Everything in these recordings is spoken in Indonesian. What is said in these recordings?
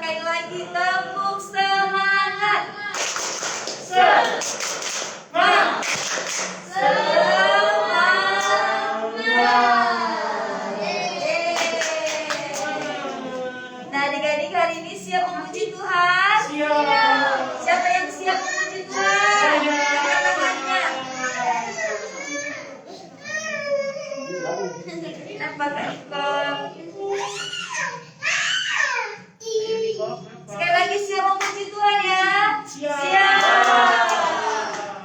sekali lagi tepuk semangat. Semangat. Nah, adik-adik hari ini siap memuji Tuhan? Siap. Siapa yang siap memuji Tuhan? Angkat tangannya. Apakah ikut? Sekali lagi siap memuji Tuhan ya? Siap.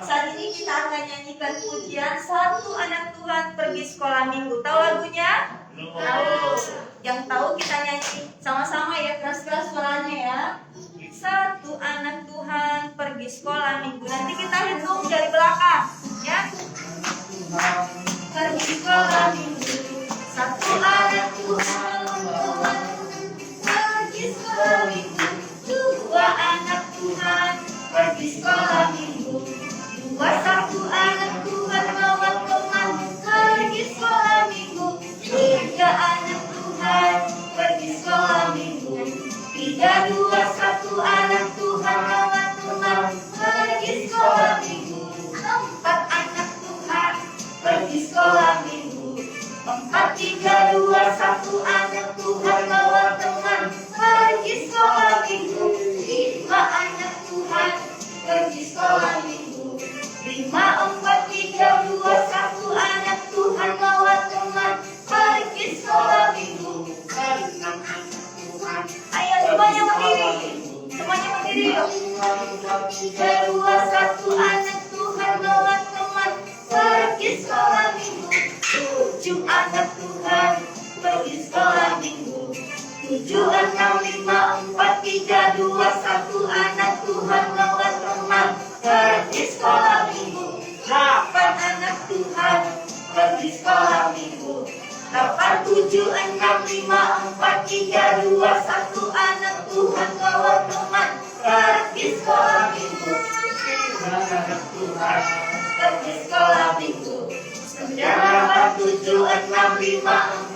Saat ini kita akan nyanyikan pujian Satu Anak Tuhan Pergi Sekolah Minggu. Tahu lagunya? Tahu. Yang tahu kita nyanyi sama-sama ya, keras-keras suaranya ya. Satu anak Tuhan pergi sekolah minggu. Nanti kita hitung dari belakang ya. Pergi sekolah minggu. Satu anak Tuhan pergi sekolah minggu. Dua anak Tuhan pergi sekolah minggu. Satu anak Tuhan bawa teman pergi sekolah minggu. Tiga anak Tuhan pergi sekolah minggu. 3, 2, 1 anak Tuhan bawa teman pergi sekolah minggu. 4 anak Tuhan pergi sekolah minggu. 4, 3, 2, 1 anak Tuhan bawa teman pergi sekolah minggu. 5 anak Tuhan pergi sekolah minggu. 5, 4, 3, 2, 1 anak Tuhan bawa teman pergi sekolah minggu. 6 anak Tuhan. Ayo semuanya berdiri. Semuanya berdiri yuk. 3, 2, 1 anak Tuhan bawa teman pergi sekolah minggu. 7 anak Tuhan pergi sekolah minggu. 7, 6, 5, 4, 3, 2, 1 anak Tuhan bawa teman pergi sekolah minggu. 8 anak Tuhan pergi sekolah minggu. 8, 7, 6, 5, 4, 3, 2, 1 anak Tuhan bawa teman pergi sekolah minggu. 9 anak Tuhan pergi sekolah minggu. 9, 8, 7, 6, 5,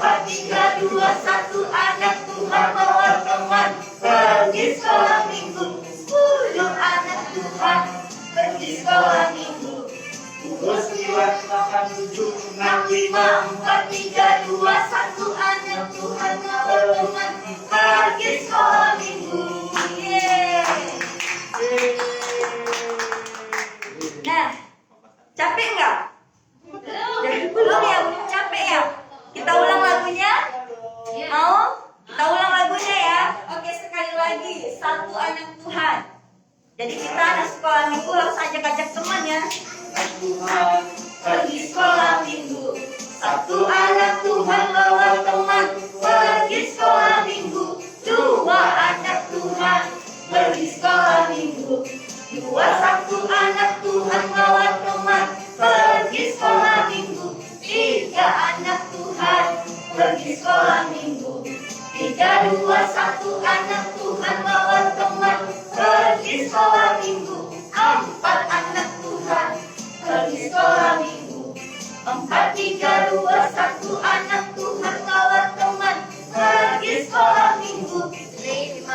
4, 3, 2, 1 anak Tuhan bawa teman pergi sekolah minggu. 10 anak Tuhan pergi sekolah minggu. 10, 9, 8, 7, 6, 5, 4, 3, 2, 1 anak Tuhan bawa teman pergi sekolah minggu. Nah, capek nggak? Belum ya, belum capek ya? Kita ulang lagunya? Mau? Kita ulang lagunya ya? Oke, sekali lagi. Satu anak Tuhan. Jadi kita anak sekolah minggu langsung ajak-ajak teman ya. Tuhan pergi sekolah minggu. Satu anak Tuhan bawa teman pergi sekolah minggu. 2 anak Tuhan pergi sekolah minggu. 2, 1 anak Tuhan bawa teman pergi sekolah minggu. 3 anak Tuhan pergi sekolah minggu. 3, 2, 1 anak Tuhan bawa teman pergi sekolah minggu. 4 anak Tuhan pergi sekolah minggu. 4, 3, 2, 1 anak Tuhan bawa teman pergi sekolah minggu. 5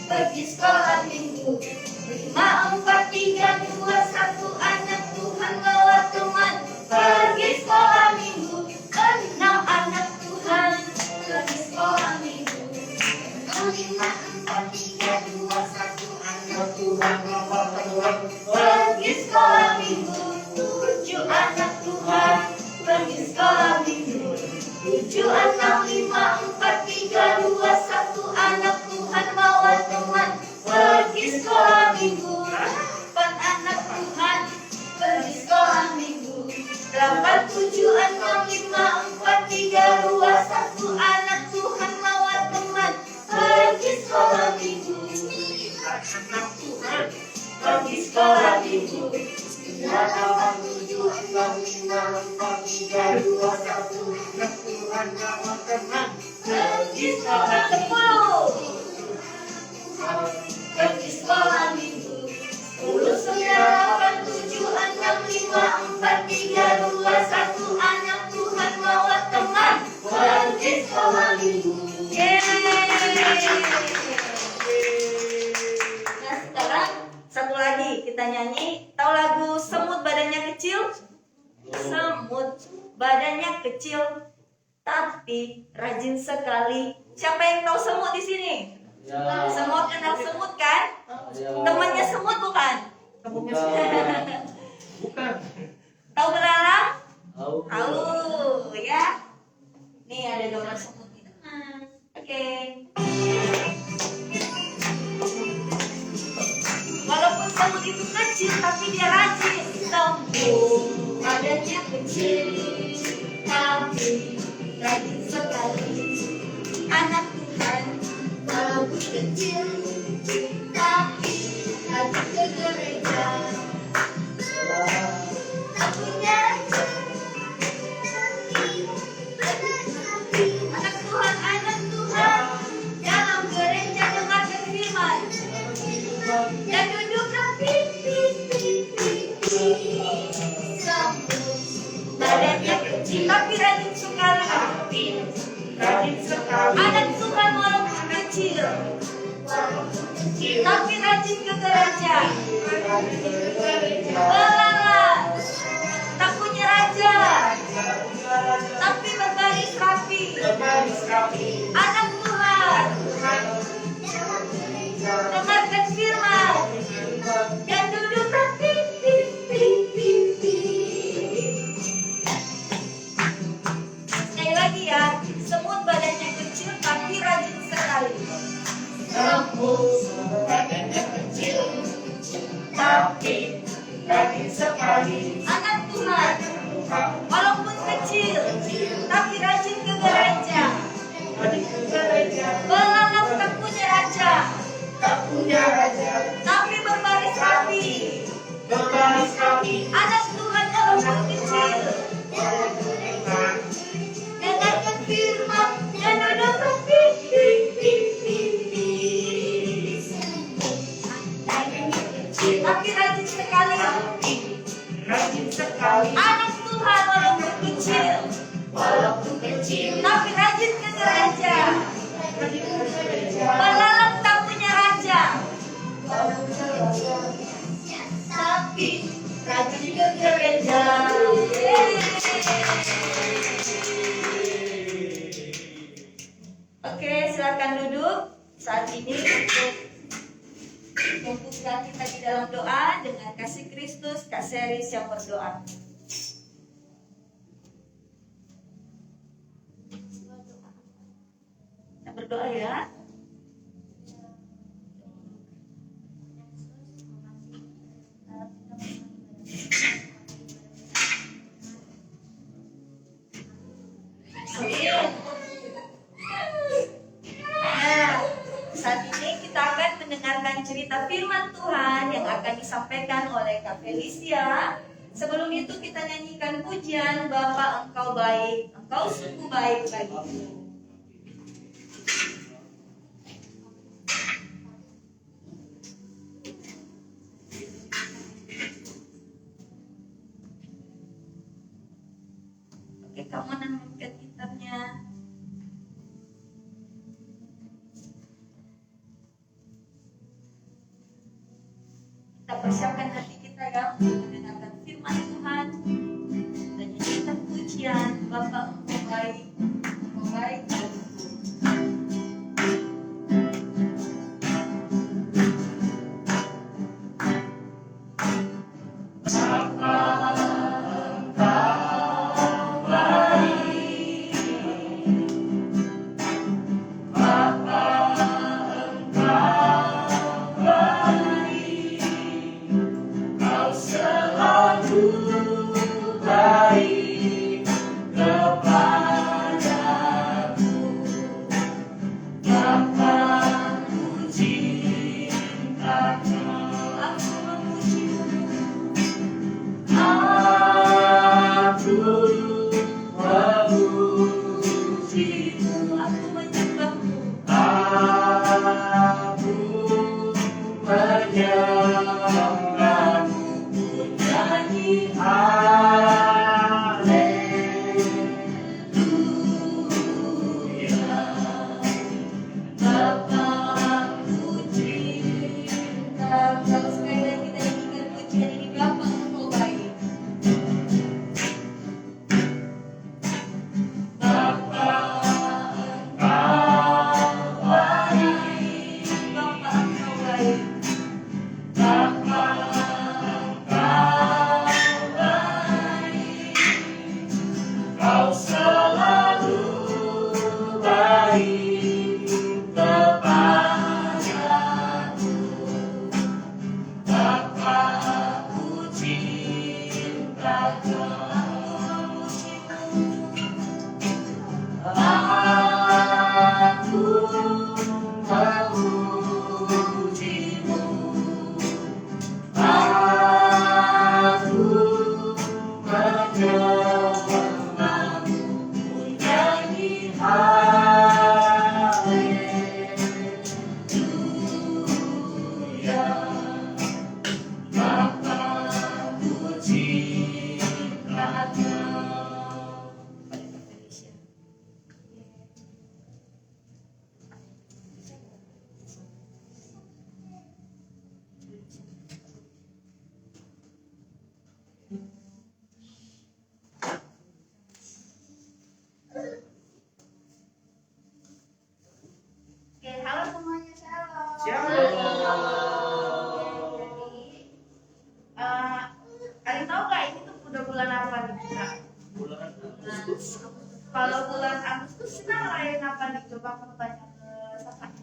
pergi sekolah minggu. 5, 4, 3, 2, 1 anak Tuhan bawa teman pergi sekolah minggu. 6 anak Tuhan pergi sekolah minggu. 6, 5, 4, 3, 2, 1 anak Tuhan bawa teman pergi sekolah minggu. 7 anak Tuhan pergi sekolah minggu. 7, 6, 5, 4, 3, 2, 1 anak Tuhan bawa teman pergi sekolah minggu. 8 anak Tuhan pergi sekolah minggu. 8, 7, 6, 5, 4, 3, 2, 1 anak Tuhan bawa teman pergi sekolah minggu. 9 anak Tuhan pergi sekolah minggu. 9, 8, 7, 6, 5, 4, 3, 2, 1 anak Tuhan bawa teman pergi sekolah minggu. Pergi sekolah minggu. 10, 9, 8, 7, 6, 5, 4, 3, 2, 1 anak Tuhan bawa teman pergi sekolah minggu. Yeay. kita nyanyi. Tahu lagu semut badannya kecil? Semut badannya kecil tapi rajin sekali. Siapa yang tahu semut di sini? Ya. Semua kenal semut kan? Ya. Temannya semut bukan? Bukan. Bukan. Tahu belalang? Tahu. Tahu ya. Nih ada gambar semut di tengah. Oke. Walaupun semut itu kecil tapi dia rajin. Semut badannya kecil tapi rajin sekali. Anak Tuhan walaupun kecil tapi rajin ke gereja. Tak punya raja. Anak Tuhan dalam gereja dengarkan firman dan duduk rapi. Badannya kecil tapi rajin sekali. Anak Tuhan walaupun kecil tapi rajin ke gereja. Belalang tak punya raja tapi berbaris rapi. Anak Tuhan dengarkan firman dan duduk rapi. Sekali lagi ya, semut badannya kecil tapi rajin sekali. Semut badannya kecil tapi rajin sekali. Anak Tuhan walaupun kecil tapi rajin ke gereja. Belalang tak punya raja tapi berbaris rapi. Anak Tuhan walaupun kecil dengarkan firman dan duduk rapi. Tapi rajin sekali. Anak Tuhan walaupun kecil tapi rajin ke gereja. Belalang tak punya raja tapi rajin ke gereja. Oke, silakan duduk. Saat ini untuk membuka kita di dalam doa dengan kasih Kristus, Kak Seris yang berdoa. Kita berdoa ya. Amin. Nah, saat ini kita akan mendengarkan cerita firman Tuhan yang akan disampaikan oleh Kak Felicia. Sebelum itu kita nyanyikan pujian Bapa Engkau baik, Engkau sungguh baik bagiku. Oke, kamu menemukan kitabnya. Kita persiapkan hati kita ya untuk mendengarkan firman Tuhan dan nyanyikan pujian Bapa Engkau baik, Engkau baik bagiku. Haleluya. Bapa puji Kau. Oke, halo semuanya, shalom. Shalom. Jadi, ada yang tahu nggak ini tuh udah bulan apa nih kita? Bulan Agustus. Kalau bulan Agustus kita ngerayain apa nih? Coba aku tanya ke Saka.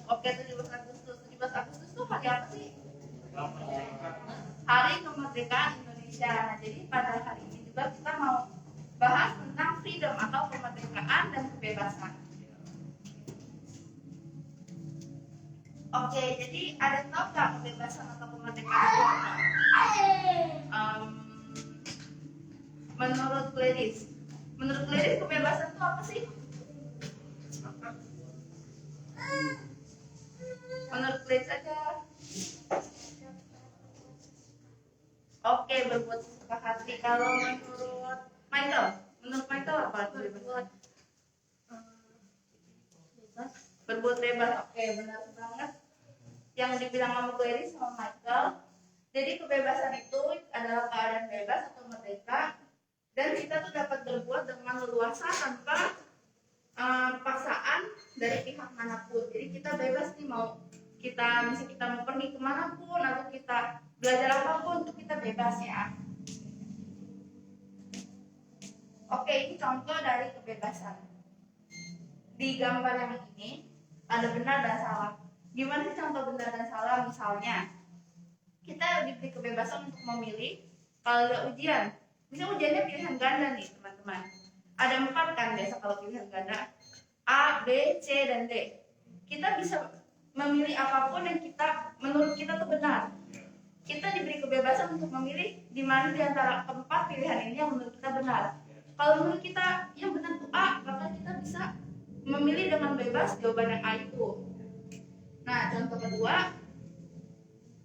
Oke, 17 Agustus. 17 Agustus tuh hari apa sih? Hari Kemerdekaan Indonesia. Nah, jadi pada hari ini juga kita mau bahas tentang freedom atau kemerdekaan dan kebebasan. Oke, jadi ada yang tahu nggak kebebasan atau kemerdekaan itu apa? Menurut Gladys kebebasan itu apa sih? Menurut Gladys aja. Oke, berbuat sesuka hati. Kalau menurut Michael apa kebebasan? Berbuat bebas. Oke, benar banget yang dibilang sama Gladys sama Michael. Jadi kebebasan itu adalah keadaan bebas atau merdeka, dan kita tuh dapat berbuat dengan leluasa tanpa paksaan dari pihak manapun. Jadi kita bebas nih, mau kita misalnya kita mau pergi kemanapun atau kita belajar apapun itu kita bebas ya. Oke, ini contoh dari kebebasan. Di gambar yang ini ada benar dan salah. Gimana sih contoh benar dan salah? Misalnya kita diberi kebebasan untuk memilih kalau ada ujian. Misalnya ujiannya pilihan ganda nih teman-teman. Ada 4 kan biasa kalau pilihan ganda, A, B, C, dan D. Kita bisa memilih apapun yang menurut kita tuh benar. Kita diberi kebebasan untuk memilih di mana di antara keempat pilihan ini yang menurut kita benar. Kalau menurut kita yang benar tuh A, maka kita bisa memilih dengan bebas jawaban yang A itu. Nah, contoh kedua,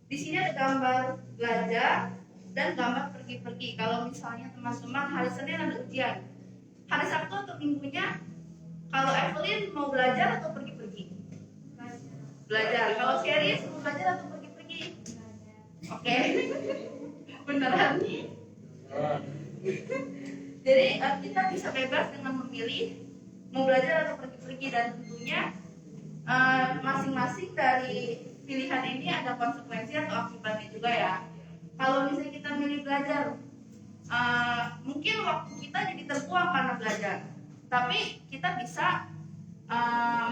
di sini ada gambar belajar dan gambar pergi-pergi. Kalau misalnya teman-teman hari Senin ada ujian, hari Sabtu atau Minggunya, kalau Evelyn mau belajar atau pergi-pergi? Belajar. Kalau Sherry mau belajar atau pergi-pergi? Oke. Beneran. Jadi kita bisa bebas dengan memilih mau belajar atau pergi-pergi, dan tentunya masing-masing dari pilihan ini ada konsekuensi atau akibatnya juga ya. Kalau misalnya kita milih belajar, mungkin waktu kita jadi terbuang karena belajar, tapi kita bisa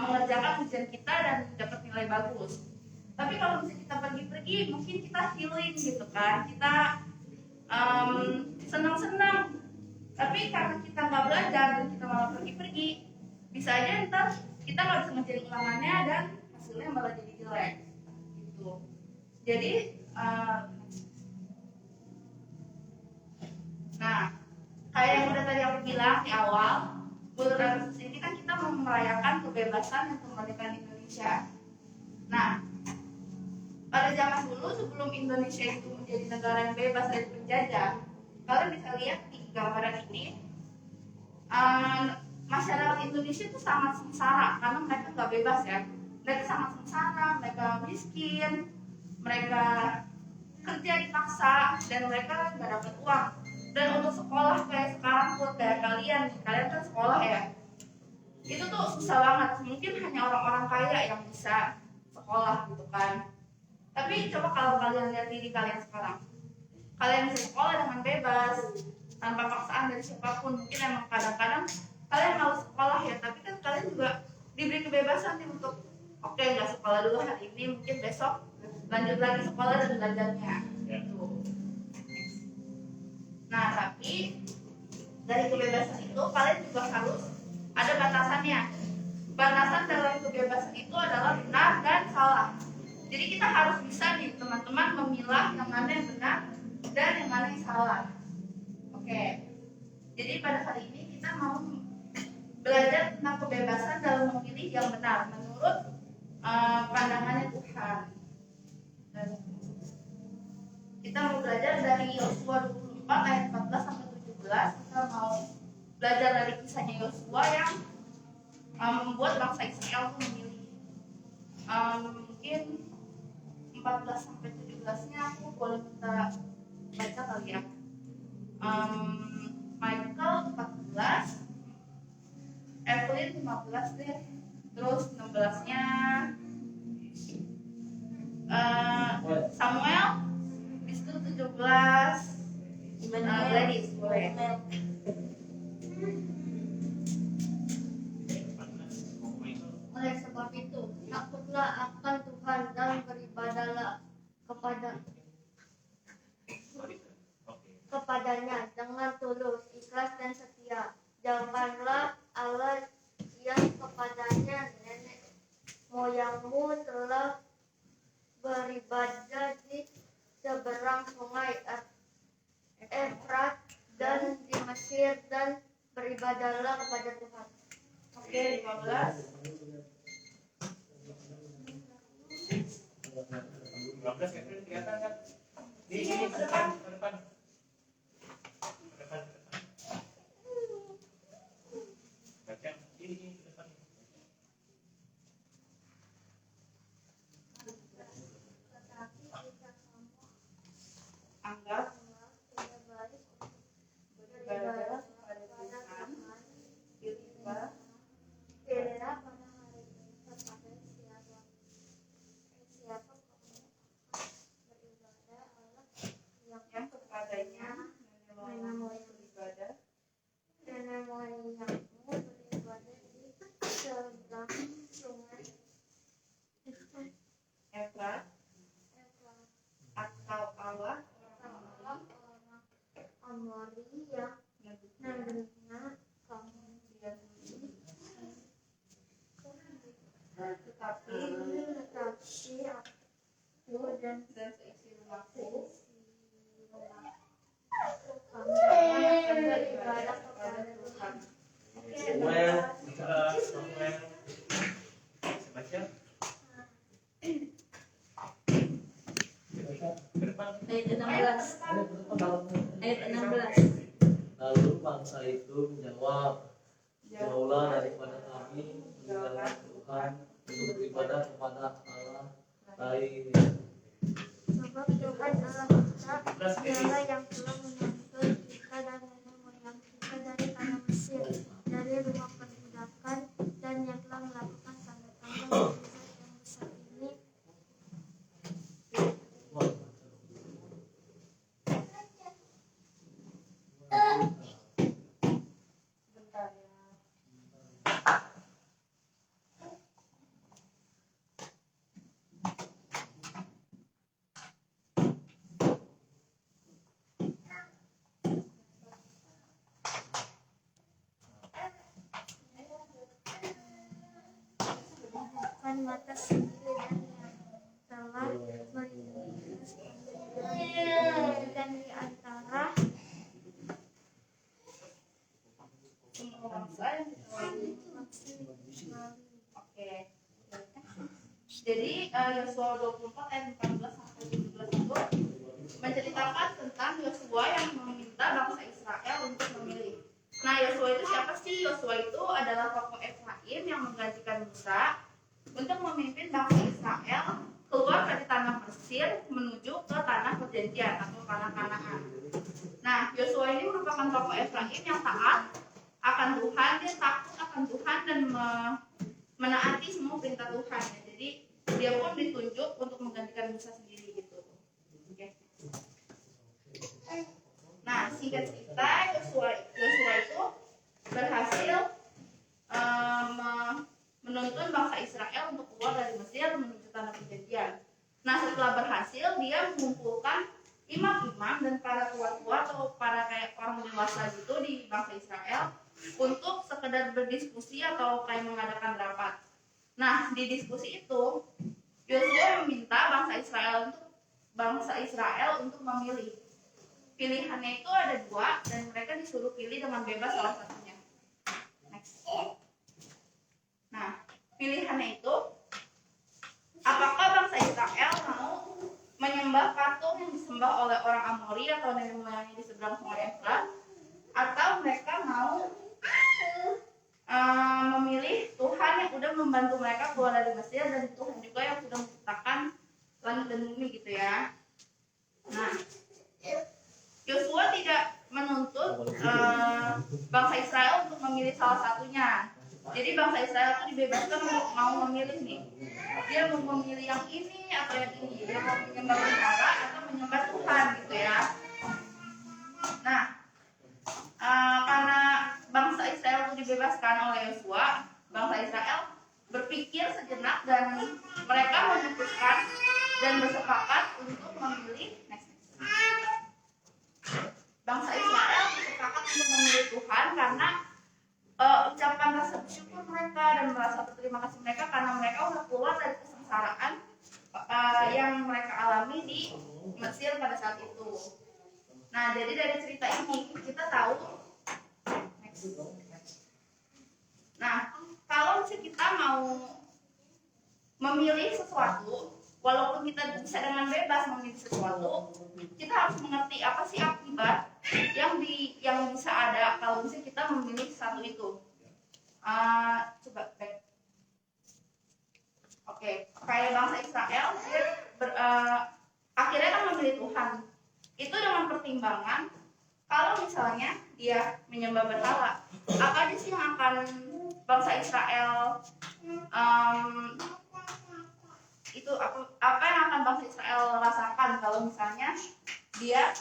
mengerjakan ujian kita dan dapat nilai bagus. Tapi kalau misalnya kita pergi-pergi, mungkin kita healing gitu kan, kita senang-senang. Tapi karena kita nggak belajar dan kita malah pergi-pergi, bisa aja ntar kita nggak bisa ngerjain ulangannya dan hasilnya malah jadi jelek gitu. Jadi nah, kayak yang udah tadi aku bilang di awal, bulan Agustus ini kan kita mau merayakan kebebasan dan kemerdekaan Indonesia. Nah, pada zaman dulu sebelum Indonesia itu menjadi negara yang bebas dari penjajah, kalian bisa lihat di gambaran ini, masyarakat Indonesia itu sangat sengsara karena mereka nggak bebas ya. Mereka sangat sengsara, mereka miskin, mereka kerja dipaksa, dan mereka nggak dapat uang. Dan untuk sekolah kayak sekarang buat kayak kalian kan sekolah ya, itu tuh susah banget. Mungkin hanya orang-orang kaya yang bisa sekolah gitu kan. Tapi coba kalau kalian lihat diri kalian sekarang, kalian bisa sekolah dengan bebas tanpa paksaan dari siapapun. Mungkin emang kadang-kadang kalian mau sekolah ya, tapi kan kalian juga diberi kebebasan nih untuk oke, nggak sekolah dulu hari ini, mungkin besok lanjut lagi sekolah dan belajarnya gitu. Nah, tapi dari kebebasan itu kalian juga harus ada batasannya. Batasan dalam kebebasan itu adalah benar dan salah. Jadi kita harus bisa nih teman-teman memilah yang mana yang benar dan yang mana yang salah. Oke. Jadi pada hari ini kita mau belajar tentang kebebasan dalam memilih yang benar menurut pandangannya Tuhan. Dan kita mau belajar dari Yosua 24 ayat 14 sampai 17. Kita mau belajar dari kisahnya Yosua yang membuat bangsa Israel itu memilih. Mungkin 14 sampai 17-nya aku boleh minta baca kali ya. Michael 14, Evelyn 15 deh. Terus 16-nya Samuel, habis itu 17 Gladys boleh. Oleh sebab itu, takutlah akan Tuhan dan beribadahlah kepadanya dengan tulus, ikhlas dan setia. Janganlah Allah yang kepadanya nenek moyangmu telah beribadah di seberang sungai Efrat dan di Mesir, dan beribadahlah kepada Tuhan. Oke, 15. 15 Kevin kelihatan kan? Di sini ke depan, ke depan. Ke depan, ke depan. Baca ini ke depan. Anggap tidak baik beribadah kepada Tuhan, pilihlah pilihlah pada hari ini kepada siapa kamu akan beribadah Allah yang kepadanya nenek moyang beribadah. nenek moyangmu beribadah di seberang sungai Efrat atau Allah orang Amori yang negerinya kamu diamini, tetapi aku dan seisi rumahku kami akan beribadah kepada Tuhan. Samuel, Samuel. Baca. Ke depan. Ayat 16. Ayat 16. Lalu bangsa itu menjawab, jauhlah daripada kami meninggalkan Tuhan untuk beribadah kepada Allah lain. Sebab Tuhan Allah kita, dialah yang telah menuntun kita dan nenek moyang kita dari tanah Mesir, dari rumah perbudakan, dan yang telah melakukan tanda-tanda mukjizat yang besar ini bentar ya. bukan mata sendiri dan yang telah melindungi dan di antara Semua bangsa yang ditulis. Oke. Jadi Yosua 24 ayat 14 sampai 17 itu menceritakan tentang Yosua yang meminta bangsa Israel untuk memilih. Nah, Yosua itu siapa sih? Yosua itu adalah tokoh Efraim yang menggantikan Musa untuk memimpin bangsa Israel keluar dari tanah Mesir menuju ke tanah perjanjian atau tanah Kanaan. Nah, Yosua ini merupakan tokoh Efraim yang taat akan Tuhan, dia takut akan Tuhan dan menaati semua perintah Tuhan. Ya. Jadi dia pun ditunjuk untuk menggantikan Musa sendiri gitu. Oke. Nah, singkat cerita, Yosua itu berhasil menuntun bangsa Israel untuk keluar dari Mesir menuju tanah perjanjian. Nah, setelah berhasil, dia mengumpulkan imam-imam dan para tua-tua atau para kayak orang dewasa gitu di bangsa Israel untuk sekedar berdiskusi atau kayak mengadakan rapat. Nah, di diskusi itu Yosua meminta bangsa Israel untuk memilih. Pilihannya itu ada dua dan mereka disuruh pilih dengan bebas salah satunya. Next. pilihannya itu, apakah bangsa Israel mau menyembah patung yang disembah oleh orang Amori atau nenek moyangnya di seberang sungai Efrat, atau mereka mau memilih Tuhan yang udah membantu mereka keluar dari Mesir, dan Tuhan juga yang sudah menciptakan langit dan bumi gitu ya. Nah, Yosua tidak menuntut bangsa Israel untuk memilih salah satunya. Jadi bangsa Israel itu dibebaskan untuk mau memilih nih. Dia mau memilih yang ini atau yang ini. Dia mau menyembah berhala atau menyembah Tuhan gitu ya. Nah, karena bangsa Israel itu dibebaskan oleh Yosua, bangsa Israel berpikir sejenak dan mereka memutuskan dan bersepakat untuk memilih bangsa Israel bersepakat untuk memilih Tuhan karena ucapan rasa bersyukur mereka dan merasa berterima kasih mereka karena mereka udah keluar dari kesengsaraan yang mereka alami di Mesir pada saat itu. Nah, jadi dari cerita ini kita tahu. Nah, kalau misalnya kita mau memilih sesuatu, walaupun kita bisa dengan bebas memilih sesuatu, kita harus mengerti apa sih akibat yang bisa ada kalau misalnya kita memilih satu itu. Coba back. Oke, kayak bangsa Israel dia akhirnya kan memilih Tuhan. Itu dengan pertimbangan kalau misalnya dia menyembah berhala, apa aja sih yang akan bangsa Israel itu apa yang akan bangsa Israel rasakan kalau misalnya dia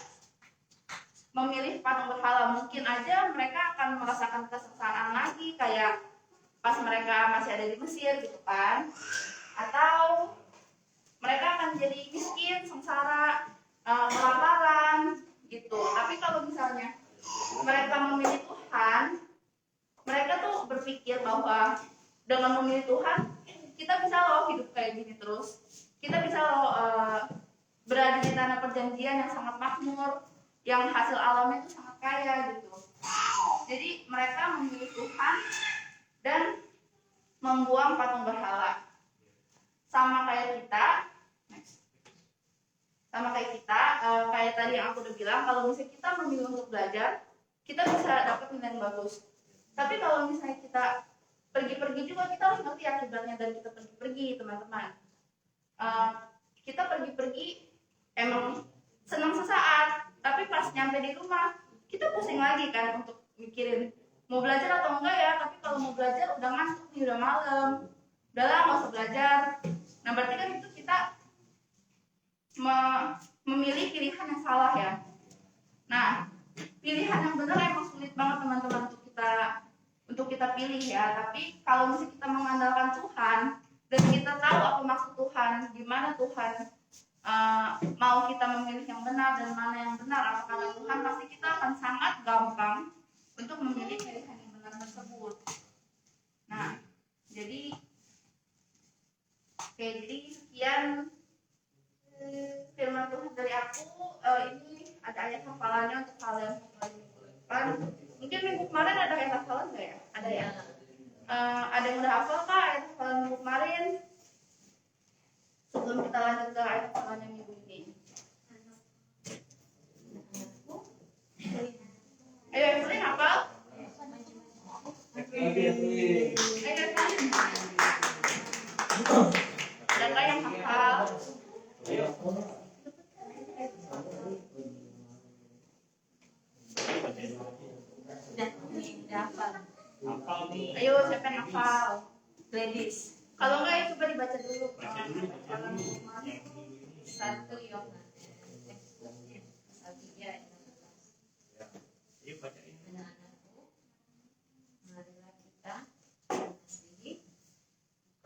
memilih patung berhala? Mungkin aja mereka akan merasakan kesengsaraan lagi kayak pas mereka masih ada di Mesir gitu kan, atau mereka akan jadi miskin, sengsara, kelaparan gitu. Tapi kalau misalnya mereka memilih Tuhan, mereka tuh berpikir bahwa dengan memilih Tuhan kita bisa loh hidup kayak gini terus, kita bisa loh berada di tanah perjanjian yang sangat makmur, yang hasil alamnya itu sangat kaya gitu. Jadi mereka memilih Tuhan dan membuang patung berhala. Sama kayak kita, kayak tadi yang aku udah bilang, kalau misalnya kita memilih untuk belajar, kita bisa dapat nilai yang bagus. Tapi kalau misalnya kita pergi-pergi juga, kita harus ngerti akibatnya. Dan kita pergi-pergi, teman-teman, kita pergi-pergi emang senang sesaat, tapi pas nyampe di rumah kita pusing lagi kan untuk mikirin mau belajar atau enggak ya. Tapi kalau mau belajar udah ngantuk nih, udah malam, udahlah nggak usah belajar. Nah, berarti kan itu kita memilih pilihan yang salah ya. Nah, pilihan yang benar emang sulit banget teman-teman untuk kita pilih ya. Tapi kalau misalnya kita mengandalkan Tuhan dan kita tahu apa maksud Tuhan, gimana Tuhan mau kita memilih yang benar dan mana yang benar, apa kata Tuhan, pasti kita akan sangat gampang untuk memilih pilihan yang benar tersebut. Nah, jadi sekian firman Tuhan dari aku. Ini ada ayat hafalannya untuk kalian depan. Mungkin minggu kemarin ada ayat hafalan nggak ya? Ada ya? Ada yang udah hafal kah ayat hafalan minggu kemarin? Sebelum kita lanjut ke ayat hafalannya minggu ini. Ayo, Evelyn hafal? Ayo, Evelyn. Adakah yang hafal? Ayo, siapa yang hafal? Ladies. Kalau enggak, ya coba dibaca dulu. Satu Yohanes. Anak-anakku, marilah kita mengasihi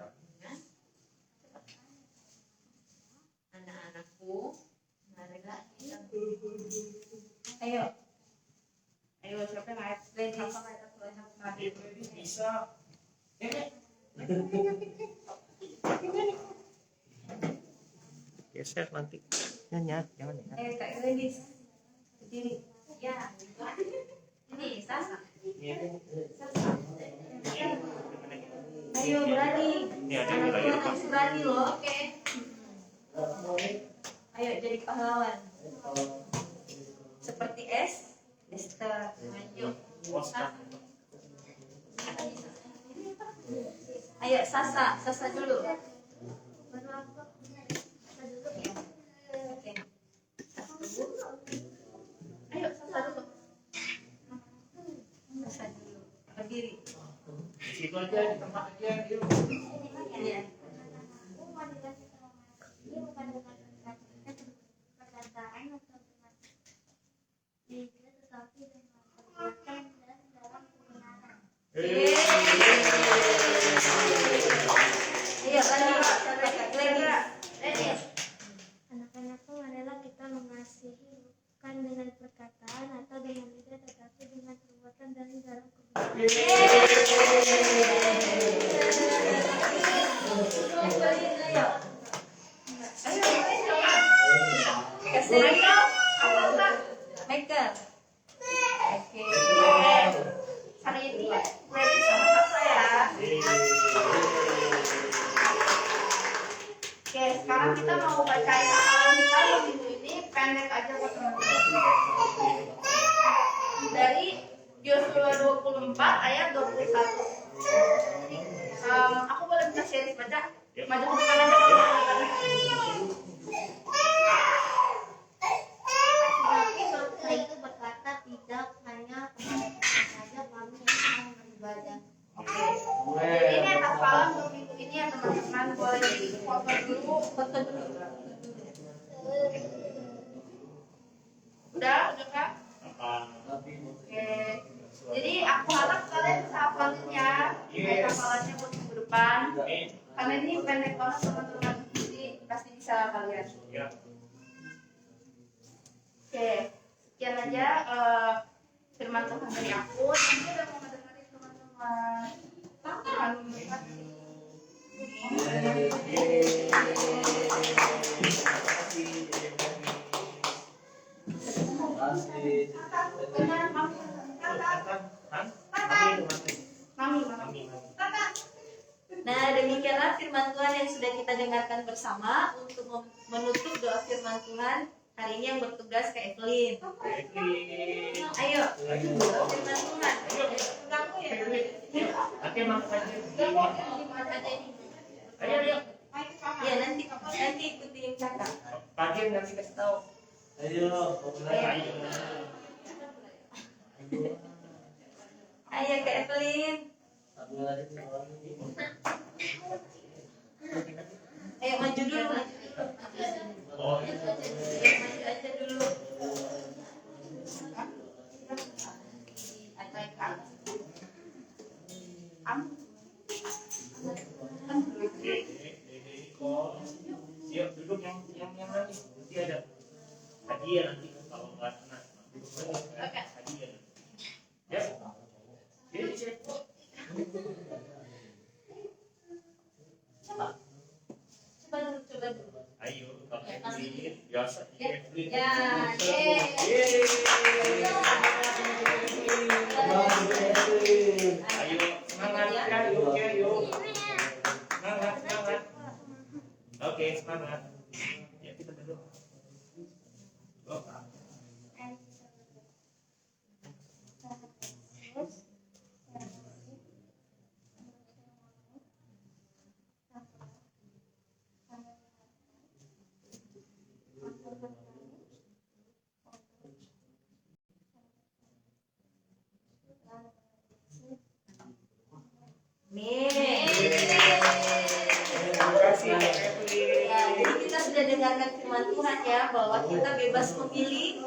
dengan anak-anakku, marilah kita. Ayo, siapa yang ayat ladies? Bisa. Geser nanti. Nyanyi, jangan ya. Kak ladies. Berdiri. Ya. Ini Sasa. Iya. Sasa. Ayo Ayo berani. Ini ada Anak lagi Tuhan depan. harus berani loh. Oke. Ayo jadi pahlawan. Seperti Esther. Ayo. Oscar. Ayo Sasa dulu. Oke. Ayo Sasa dulu. Sasa dulu. Berdiri. Di situ aja, di tempat aja. Yuk. Iya. Aku mau dikasih informasi bukan dengan perkataan atau dengan ide, tetapi dengan perbuatan dan dalam kebenaran. Yeay. Iya lagi. Anak-anakku, marilah kita mengasihi bukan dengan perkataan atau dengan ide, tetapi dengan perbuatan dan dalam kebenaran. Kasih Michael. Oke. Hari ini ready sama Sasa ya. Oke, sekarang kita mau bacain hafalan kita yang minggu ini pendek aja buat teman-teman. Dari Yosua 24 ayat 21. Aku boleh minta series baca? Maju ke depan aja. Tetapi bangsa itu berkata, tidak hanya kepada kita saja kami yang mau beribadah. Jadi ini hafalan untuk minggu ini ya teman-teman. Boleh foto dulu. Udah kak? Oke. Jadi aku harap kalian bisa hafalin ya. Hafalannya buat minggu depan. Karena ini pendek banget teman-teman. Jadi pasti bisa kalian. Ya. Oke. Sekian aja firman Tuhan dari aku. Nanti udah mau dengerin teman-teman. Tuhan memberkati. Mami. Nah, demikianlah firman Tuhan yang sudah kita dengarkan bersama. Untuk menutup doa firman Tuhan hari ini yang bertugas ke Evelyn. Ayo, doa firman Tuhan. Ganggu ya? Nanti emang saja. Ayo. Ya nanti ikutin kakak. Pagi nanti kasih tahu. Ayo, Ayo ke Evelyn. Ayo maju dulu. Oh, Maju aja dulu. Yuk duduk yang nanti ada hadiah nanti kalau nggak kena hadiah. Ya. Jadi Coba dulu. ayo kalau Evelyn biasa Evelyn. Ya, Ayo semangat ya yuk. Semangat. Oke, semangat. Ya kita duduk. Oh. Terima kasih Evelyn. Ya, jadi kita sudah dengarkan firman Tuhan ya, bahwa kita bebas memilih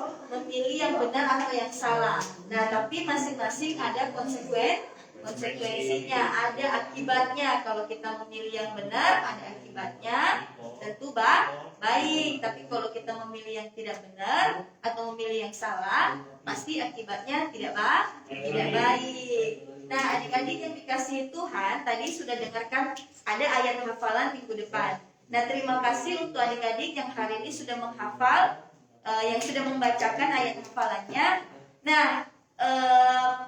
yang benar atau yang salah. Nah, tapi masing-masing ada konsekuensinya, ada akibatnya. Kalau kita memilih yang benar, ada akibatnya, tentu baik. Tapi kalau kita memilih yang tidak benar atau memilih yang salah, pasti akibatnya tidak baik. Nah, adik-adik yang dikasihi Tuhan, tadi sudah dengarkan ada ayat hafalan minggu depan. Nah, terima kasih untuk adik-adik yang hari ini sudah menghafal, yang sudah membacakan ayat hafalannya. Nah,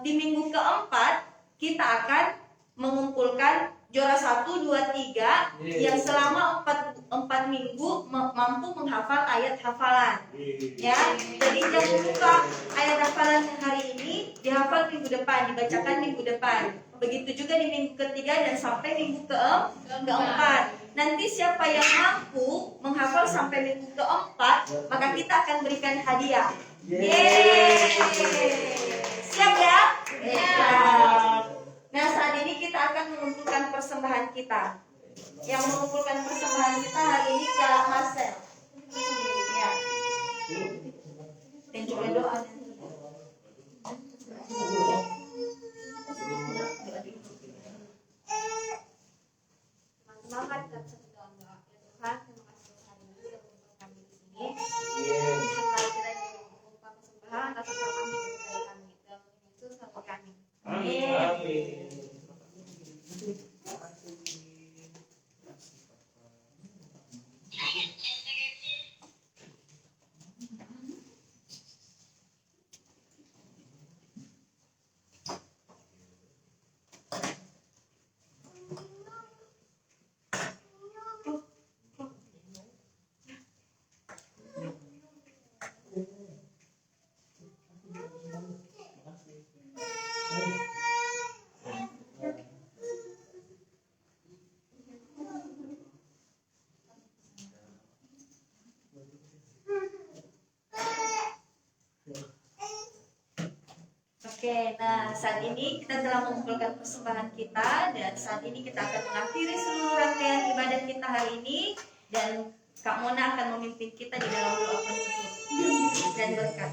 di minggu keempat kita akan mengumpulkan juara 1, 2, 3 yang selama 4 minggu mampu menghafal ayat hafalan. Ya, jadi jangan lupa ayat hafalan yang hari ini dihafal minggu depan, dibacakan minggu depan. Begitu juga di minggu ketiga dan sampai minggu keempat. Nanti siapa yang mampu menghafal sampai minggu keempat, maka kita akan berikan hadiah. Yeay! Siap ya? Ya. Nah, saat ini kita akan mengumpulkan persembahan kita. Yang mengumpulkan persembahan kita hari ini Kak Marcel. Ya. Dan juga doa. Teman-teman, kita bisa berdoa. Ya Tuhan, terima kasih hari ini sudah mengumpulkan kami di sini. Setelah kita mengumpulkan persembahan atas nama kami dan dari kami. Dalam nama Yesus sampai kami. Amin. Oke, nah saat ini kita telah mengumpulkan persembahan kita dan saat ini kita akan mengakhiri seluruh rangkaian ibadah kita hari ini dan Kak Mona akan memimpin kita di dalam doa penutup dan berkat.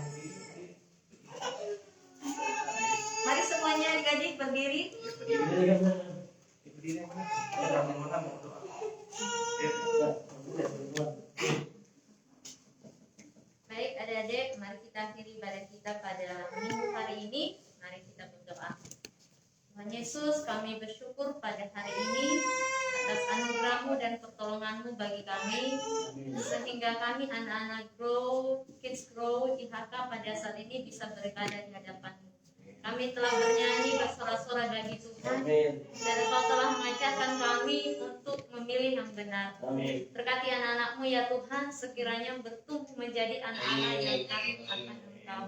Mari semuanya adik-adik berdiri. Berdiri mana? Orang yang mana mau doa? Baik adik-adik, mari kita akhiri ibadah kita pada minggu hari ini. Mari kita berdoa. Tuhan Yesus, kami bersyukur pada hari ini atas anugerah-Mu dan pertolongan-Mu bagi kami, sehingga kami anak-anak Grow, Kids Grow, IHK pada saat ini bisa beribadah di hadapan-Mu. Kami telah bernyanyi bersorak-sorai bagi Tuhan, dan Engkau telah mengajarkan kami untuk memilih yang benar. Berkati anak-anak-Mu ya Tuhan, sekiranya bertumbuh menjadi anak-anak yang takut akan Engkau.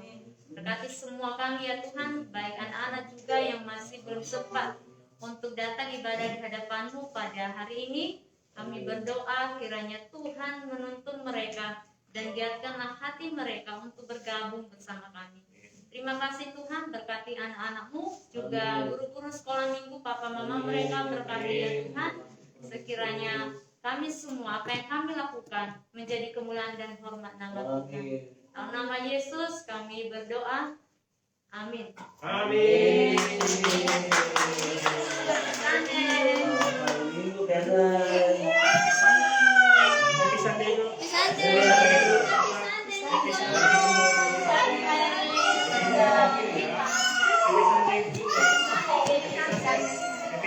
Berkati semua kami ya Tuhan, baik anak-anak juga yang masih belum sempat untuk datang ibadah di hadapan-Mu pada hari ini. Kami berdoa kiranya Tuhan menuntun mereka dan giatkanlah hati mereka untuk bergabung bersama kami. Terima kasih Tuhan, berkati anak-anak-Mu, juga guru-guru sekolah minggu, papa mama mereka, berkati ya Tuhan. Sekiranya kami semua, apa yang kami lakukan menjadi kemuliaan dan hormat nama Tuhan. Dalam nama Yesus kami berdoa. Amin. Amin. Happy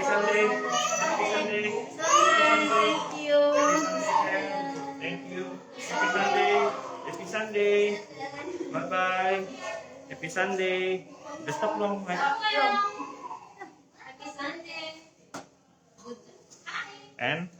Sunday. Happy Sunday. Thank you. Happy Sunday. Bye bye. Happy Sunday. Udah stop belum? Happy Sunday. And